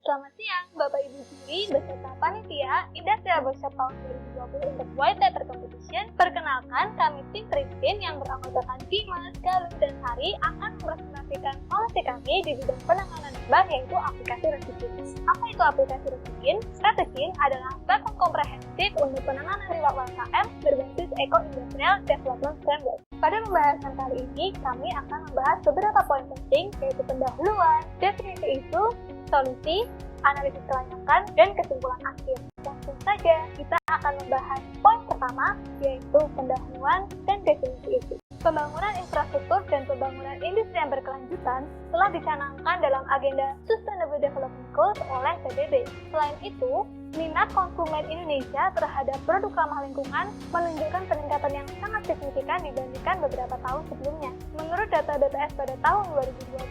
Selamat siang, Bapak Ibu Juri beserta Panitia Industrial Workshop tahun 2020 untuk White Paper Competition. Perkenalkan, kami tim Priskin yang beranggotakan Dimas, Galuh, dan Sari akan merepresentasikan solusi kami di bidang penanganan limbah, yaitu aplikasi Resikin. Apa itu aplikasi Resikin? Resikin adalah platform komprehensif untuk penanganan limbah UMKM berbasis Eco-Industrial Development Framework. Pada pembahasan kali ini, kami akan membahas beberapa poin penting, yaitu pendahuluan, definisi isu, solusi, analisis kelayakan, dan kesimpulan akhir. Langsung saja, kita akan membahas poin pertama, yaitu pendahuluan dan definisi isu. Pembangunan infrastruktur dan pembangunan industri yang berkelanjutan telah dicanangkan dalam agenda Sustainable Development Goals oleh PBB. Selain itu, minat konsumen Indonesia terhadap produk ramah lingkungan menunjukkan peningkatan yang sangat signifikan dibandingkan beberapa tahun sebelumnya. Menurut data BPS pada tahun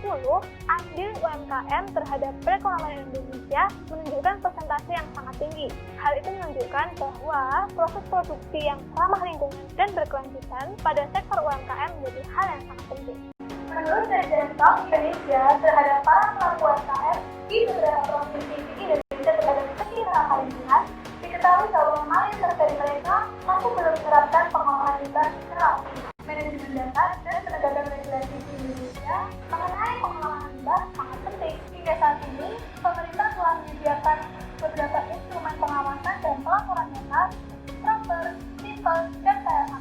2020, andil UMKM terhadap perekonomian Indonesia menunjukkan persentase yang sangat tinggi. Hal itu menunjukkan bahwa proses produksi yang ramah lingkungan dan berkelanjutan pada sektor UMKM menjadi hal yang sangat penting. Menurut kajian Bank Indonesia terhadap para pelaku UMKM di beberapa provinsi di Indonesia terhadap ramah lingkungan, diketahui bahwa mayoritas dari mereka masih belum menerapkan pengolahan limbah secara optimal. Manajemen data dan penegakan regulasi di Indonesia mengenai pengolahan limbah sangat penting. Hingga saat ini, pemerintah telah menyediakan beberapa instrumen pengawasan dan pelaporan data, proper, simple, dan PLH.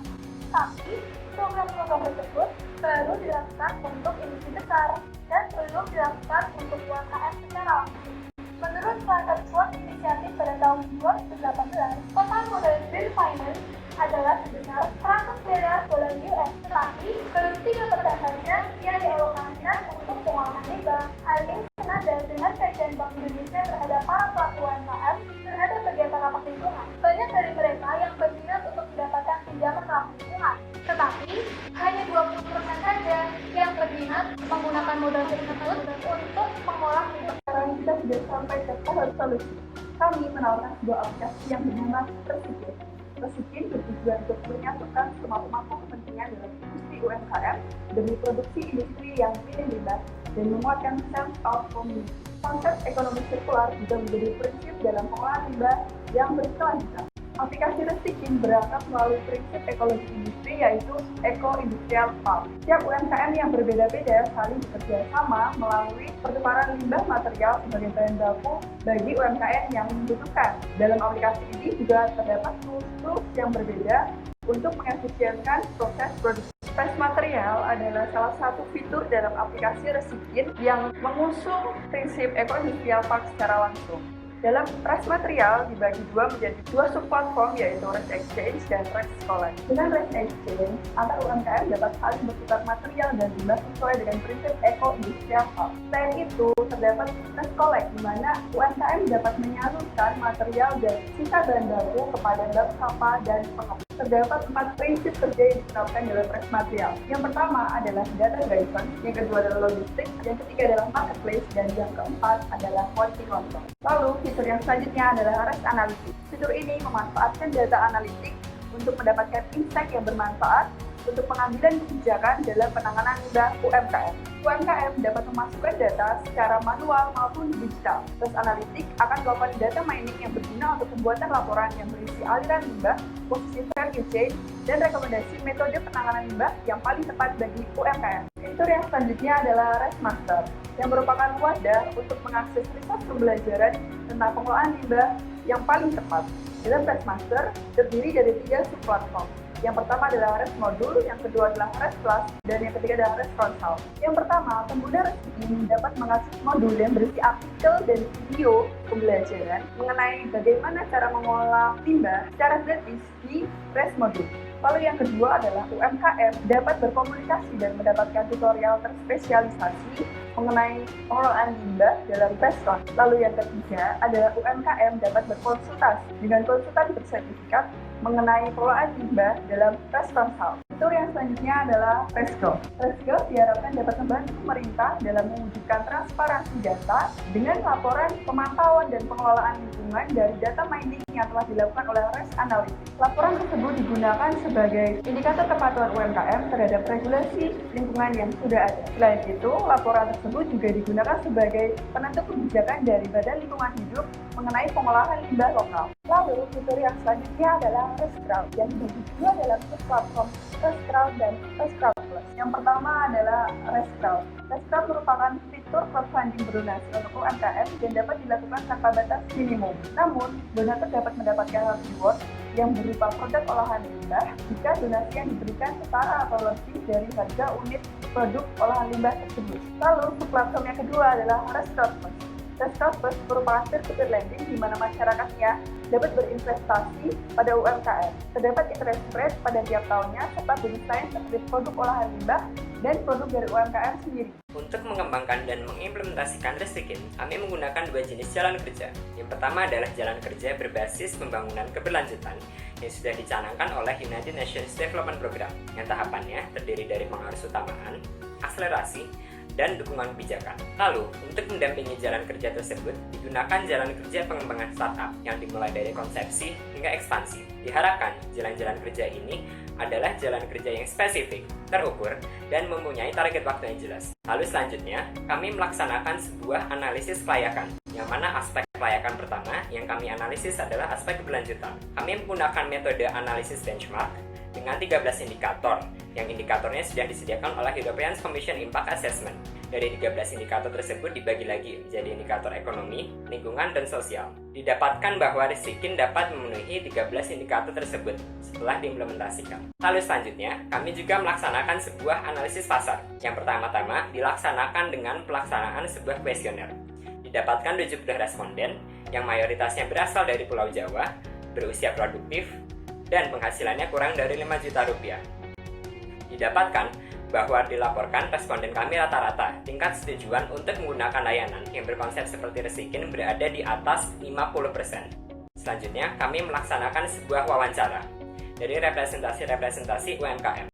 Tapi, program-program tersebut baru dilakukan untuk industri besar dan belum dilakukan untuk UMKM secara langsung. Menurut Standard SWOT Inisiatif pada tahun 2018, total modal green finance adalah sebesar 100 miliar dolar US, tetapi baru 3% saja yang dialokasikan untuk pengolahan limbah. Hal ini senada dengan kajian Bank Indonesia terhadap para pelaku UMKM terhadap kegiatan ramah lingkungan. Banyak dari mereka yang berminat untuk mendapatkan pinjaman ramah lingkungan, tetapi hanya 20% saja yang berminat menggunakan modal tersebut untuk mengolah limbah. Sekarang kita sudah sampai ke tahap solusi. Kami menawarkan sebuah aplikasi yang bernama Resikin. Resikin bertujuan untuk menyatukan semua pemangku kepentingan dalam industri UMKM demi produksi industri yang minim limbah dan memuatkan sense of community. Konsep ekonomi sirkular juga menjadi prinsip dalam pengolahan limbah yang berkelanjutan. Aplikasi Resikin berangkat melalui prinsip ekologi industri, yaitu Eco-Industrial Farm. Setiap UMKM yang berbeda-beda saling bekerja sama melalui pertukaran limbah material sebagai bahan baku bagi UMKM yang membutuhkan. Dalam aplikasi ini juga terdapat tools yang berbeda untuk mengefisienkan proses produksi. Waste material adalah salah satu fitur dalam aplikasi Resikin yang mengusung prinsip Eco-Industrial Farm secara langsung. Dalam Waste material dibagi menjadi dua subplatform, yaitu Waste Exchange dan Waste Collect. Dengan Waste Exchange, antar UMKM dapat saling bertukar material dan limbah sesuai dengan prinsip Eco-Industrial Farm. Selain itu, terdapat Waste Collect, di mana UMKM dapat menyalurkan material dan sisa bahan baku kepada bank sampah dan pengepul. Terdapat 4 prinsip kerja yang diterapkan dalam Waste material. Yang pertama adalah data driven, yang kedua adalah logistik, yang ketiga adalah marketplace, dan yang keempat adalah quality control. Lalu, fitur yang selanjutnya adalah Waste Analytics. Fitur ini memanfaatkan data analitik untuk mendapatkan insight yang bermanfaat untuk pengambilan kebijakan dalam penanganan limbah UMKM. UMKM dapat memasukkan data secara manual maupun digital. Waste Analytics akan melakukan data mining yang berguna untuk pembuatan laporan yang berisi aliran limbah, posisi value chain, dan rekomendasi metode penanganan limbah yang paling tepat bagi UMKM. Fitur yang selanjutnya adalah Waste Master, yang merupakan wadah untuk mengakses riset pembelajaran tentang pengelolaan limbah yang paling tepat. Dalam Waste Master terdiri dari 3 subplatform. Yang pertama adalah Waste Modul, yang kedua adalah Waste Plus, dan yang ketiga adalah Waste Consult. Yang pertama, pengguna Resikin dapat mengakses modul yang berisi artikel dan video pembelajaran mengenai bagaimana cara mengolah limbah secara gratis di Waste Modul. Lalu yang kedua adalah UMKM dapat berkomunikasi dan mendapatkan tutorial terspesialisasi mengenai pengelolaan limbah dalam Waste One. Lalu yang ketiga adalah UMKM dapat berkonsultasi dengan konsultan bersertifikat mengenai pengelolaan limbah dalam Waste Consult. Fitur yang selanjutnya adalah Rescue. Rescue diharapkan dapat membantu pemerintah dalam mewujudkan transparansi data dengan laporan, pemantauan, dan pengelolaan lingkungan dari data mining yang telah dilakukan oleh RES Analytics. Laporan tersebut digunakan sebagai indikator kepatuhan UMKM terhadap regulasi lingkungan yang sudah ada. Selain itu, laporan tersebut juga digunakan sebagai penentu kebijakan dari Badan Lingkungan Hidup mengenai pengolahan limbah lokal. Lalu, fitur yang selanjutnya adalah Rescrowd yang dibagi dua dalam platform Rescrowd dan Rescrowd Plus. Yang pertama adalah Rescrowd. Rescrowd merupakan fitur crowdfunding berdonasi untuk UMKM dan dapat dilakukan tanpa batas minimum. Namun, donatur dapat mendapatkan reward yang berupa produk olahan limbah jika donasi yang diberikan setara atau lebih dari harga unit produk olahan limbah tersebut. Lalu, platform yang kedua adalah Rescrowd Plus. Rescrowd Plus merupakan peer-to-peer lending di mana masyarakatnya dapat berinvestasi pada UMKM. Terdapat interest rate pada tiap tahunnya serta desain seperti produk olahan limbah dan produk dari UMKM sendiri. Untuk mengembangkan dan mengimplementasikan Resikin, kami menggunakan dua jenis jalan kerja. Yang pertama adalah jalan kerja berbasis pembangunan keberlanjutan yang sudah dicanangkan oleh United Nations Development Program, yang tahapannya terdiri dari pengarus utamaan, akselerasi, dan dukungan kebijakan. Lalu, untuk mendampingi jalan kerja tersebut, digunakan jalan kerja pengembangan startup yang dimulai dari konsepsi hingga ekspansi. Diharapkan, jalan-jalan kerja ini adalah jalan kerja yang spesifik, terukur, dan mempunyai target waktu yang jelas. Lalu selanjutnya, kami melaksanakan sebuah analisis kelayakan, yang mana aspek kelayakan pertama yang kami analisis adalah aspek keberlanjutan. Kami menggunakan metode analisis benchmark dengan 13 indikator, yang indikatornya sudah disediakan oleh European Commission Impact Assessment. Dari 13 indikator tersebut dibagi lagi menjadi indikator ekonomi, lingkungan, dan sosial. Didapatkan bahwa Resikin dapat memenuhi 13 indikator tersebut setelah diimplementasikan. Lalu selanjutnya, kami juga melaksanakan sebuah analisis pasar. Yang pertama-tama dilaksanakan dengan pelaksanaan sebuah kuesioner. Didapatkan 70 responden yang mayoritasnya berasal dari Pulau Jawa, berusia produktif, dan penghasilannya kurang dari 5 juta rupiah. Didapatkan bahwa dilaporkan responden kami rata-rata tingkat setujuan untuk menggunakan layanan yang berkonsep seperti Resikin berada di atas 50%. Selanjutnya, kami melaksanakan sebuah wawancara dari representasi UMKM.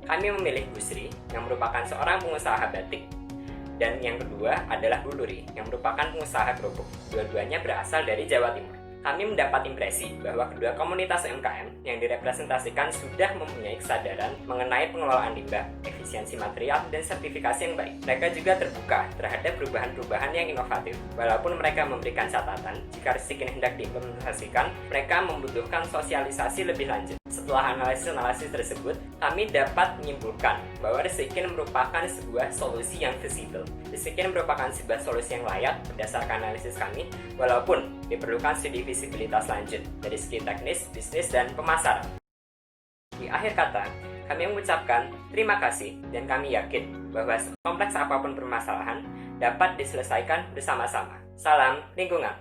Kami memilih Busri yang merupakan seorang pengusaha batik, dan yang kedua adalah Buluri yang merupakan pengusaha kerupuk. Dua-duanya berasal dari Jawa Timur. Kami mendapat impresi bahwa kedua komunitas UMKM yang direpresentasikan sudah mempunyai kesadaran mengenai pengelolaan limbah, efisiensi material, dan sertifikasi yang baik. Mereka juga terbuka terhadap perubahan-perubahan yang inovatif. Walaupun mereka memberikan catatan, jika Resikin hendak diimplementasikan, mereka membutuhkan sosialisasi lebih lanjut. Setelah analisis tersebut, kami dapat menyimpulkan bahwa Resikin merupakan sebuah solusi yang visible. Resikin merupakan sebuah solusi yang layak berdasarkan analisis kami, walaupun diperlukan studi visibilitas lanjut dari segi teknis, bisnis, dan pemasaran. Di akhir kata, kami mengucapkan terima kasih dan kami yakin bahwa sekompleks apapun permasalahan dapat diselesaikan bersama-sama. Salam lingkungan.